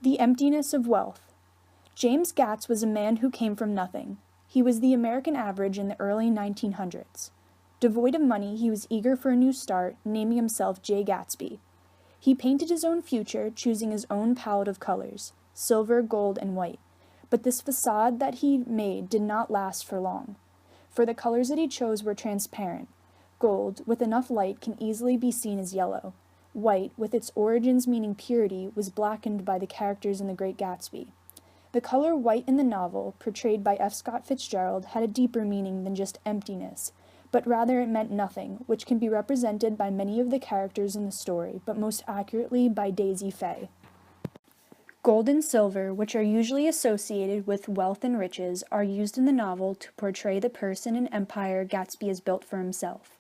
The emptiness of wealth. James Gatz was a man who came from nothing. He was the American average in the early 1900s. Devoid of money, he was eager for a new start, naming himself J. Gatsby. He painted his own future, choosing his own palette of colors, silver, gold, and white. But this facade that he made did not last for long. For the colors that he chose were transparent. Gold, with enough light, can easily be seen as yellow. White, with its origins meaning purity, was blackened by the characters in The Great Gatsby. The color white in the novel, portrayed by F. Scott Fitzgerald, had a deeper meaning than just emptiness, but rather it meant nothing, which can be represented by many of the characters in the story, but most accurately by Daisy Fay. Gold and silver, which are usually associated with wealth and riches, are used in the novel to portray the person and empire Gatsby has built for himself.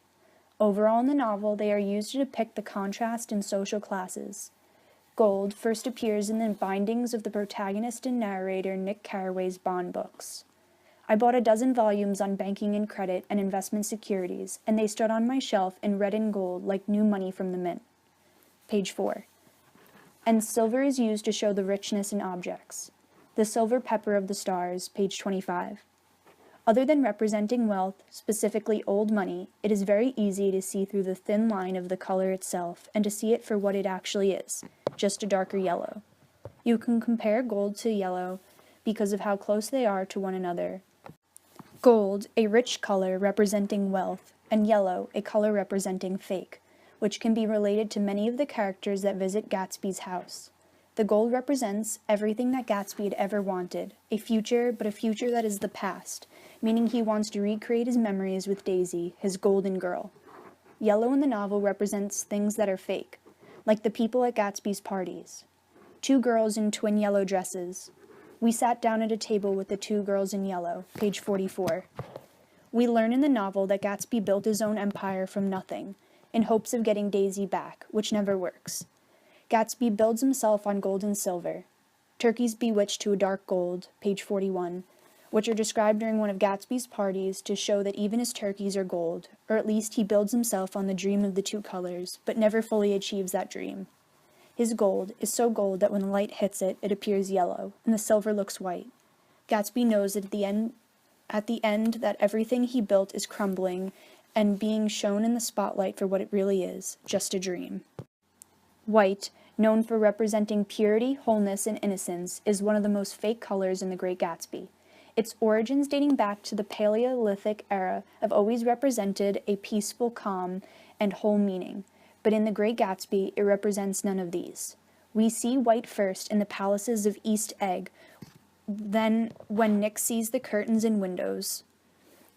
Overall in the novel, they are used to depict the contrast in social classes. Gold first appears in the bindings of the protagonist and narrator Nick Carraway's bond books. I bought a dozen volumes on banking and credit and investment securities, and they stood on my shelf in red and gold like new money from the mint. Page 4. And silver is used to show the richness in objects. The silver pepper of the stars, page 25. Other than representing wealth, specifically old money, it is very easy to see through the thin line of the color itself and to see it for what it actually is, just a darker yellow. You can compare gold to yellow because of how close they are to one another. Gold, a rich color representing wealth, and yellow, a color representing fake, which can be related to many of the characters that visit Gatsby's house. The gold represents everything that Gatsby had ever wanted, a future, but a future that is the past, meaning he wants to recreate his memories with Daisy, his golden girl. Yellow in the novel represents things that are fake, like the people at Gatsby's parties. 2 girls in twin yellow dresses. We sat down at a table with the 2 girls in yellow, page 44. We learn in the novel that Gatsby built his own empire from nothing, in hopes of getting Daisy back, which never works. Gatsby builds himself on gold and silver. Turkeys bewitched to a dark gold, page 41, which are described during one of Gatsby's parties to show that even his turkeys are gold, or at least he builds himself on the dream of the 2 colors, but never fully achieves that dream. His gold is so gold that when the light hits it, it appears yellow, and the silver looks white. Gatsby knows that at the end that everything he built is crumbling and being shown in the spotlight for what it really is, just a dream. White, known for representing purity, wholeness, and innocence, is one of the most fake colors in The Great Gatsby. Its origins dating back to the Paleolithic era have always represented a peaceful, calm, and whole meaning, but in The Great Gatsby, it represents none of these. We see white first in the palaces of East Egg, then when Nick sees the curtains and windows.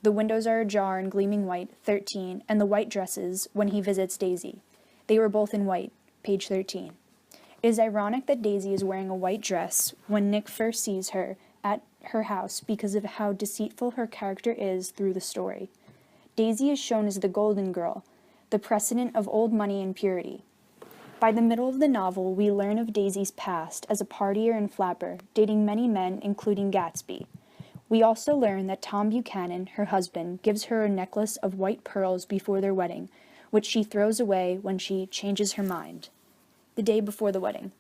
The windows are ajar and gleaming white, 13, and the white dresses when he visits Daisy. They were both in white, page 13. It is ironic that Daisy is wearing a white dress when Nick first sees her at her house because of how deceitful her character is through the story. Daisy is shown as the golden girl, the precedent of old money and purity. By the middle of the novel, we learn of Daisy's past as a partier and flapper, dating many men, including Gatsby. We also learn that Tom Buchanan, her husband, gives her a necklace of white pearls before their wedding, which she throws away when she changes her mind, the day before the wedding.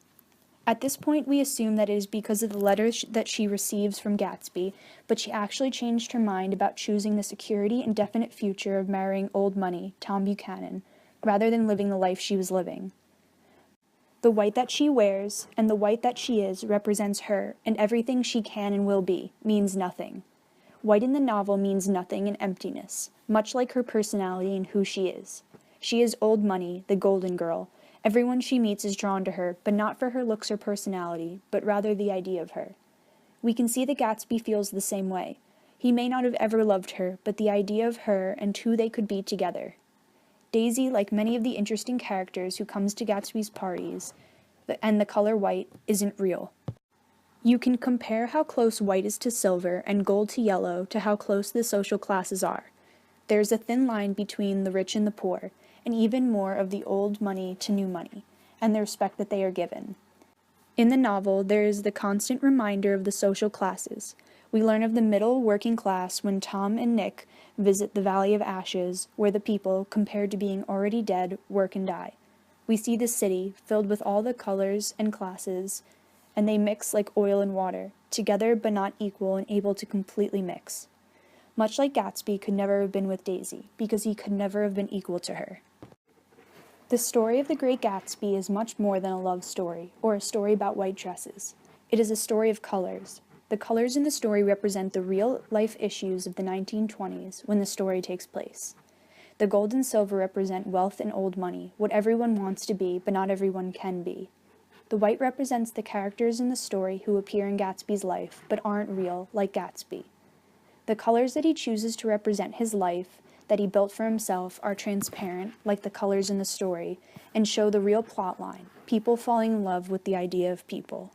At this point, we assume that it is because of the letters that she receives from Gatsby, but she actually changed her mind about choosing the security and definite future of marrying old money, Tom Buchanan, rather than living the life she was living. The white that she wears and the white that she is represents her, and everything she can and will be means nothing. White in the novel means nothing and emptiness, much like her personality and who she is. She is old money, the golden girl. Everyone she meets is drawn to her, but not for her looks or personality, but rather the idea of her. We can see that Gatsby feels the same way. He may not have ever loved her, but the idea of her and who they could be together. Daisy, like many of the interesting characters who comes to Gatsby's parties, and the color white, isn't real. You can compare how close white is to silver and gold to yellow to how close the social classes are. There is a thin line between the rich and the poor, and even more of the old money to new money, and the respect that they are given. In the novel, there is the constant reminder of the social classes. We learn of the middle working class when Tom and Nick visit the Valley of Ashes, where the people, compared to being already dead, work and die. We see the city, filled with all the colors and classes, and they mix like oil and water, together but not equal and able to completely mix. Much like Gatsby could never have been with Daisy, because he could never have been equal to her. The story of The Great Gatsby is much more than a love story, or a story about white dresses. It is a story of colors. The colors in the story represent the real-life issues of the 1920s when the story takes place. The gold and silver represent wealth and old money, what everyone wants to be, but not everyone can be. The white represents the characters in the story who appear in Gatsby's life, but aren't real, like Gatsby. The colors that he chooses to represent his life, that he built for himself, are transparent, like the colors in the story, and show the real plot line, people falling in love with the idea of people.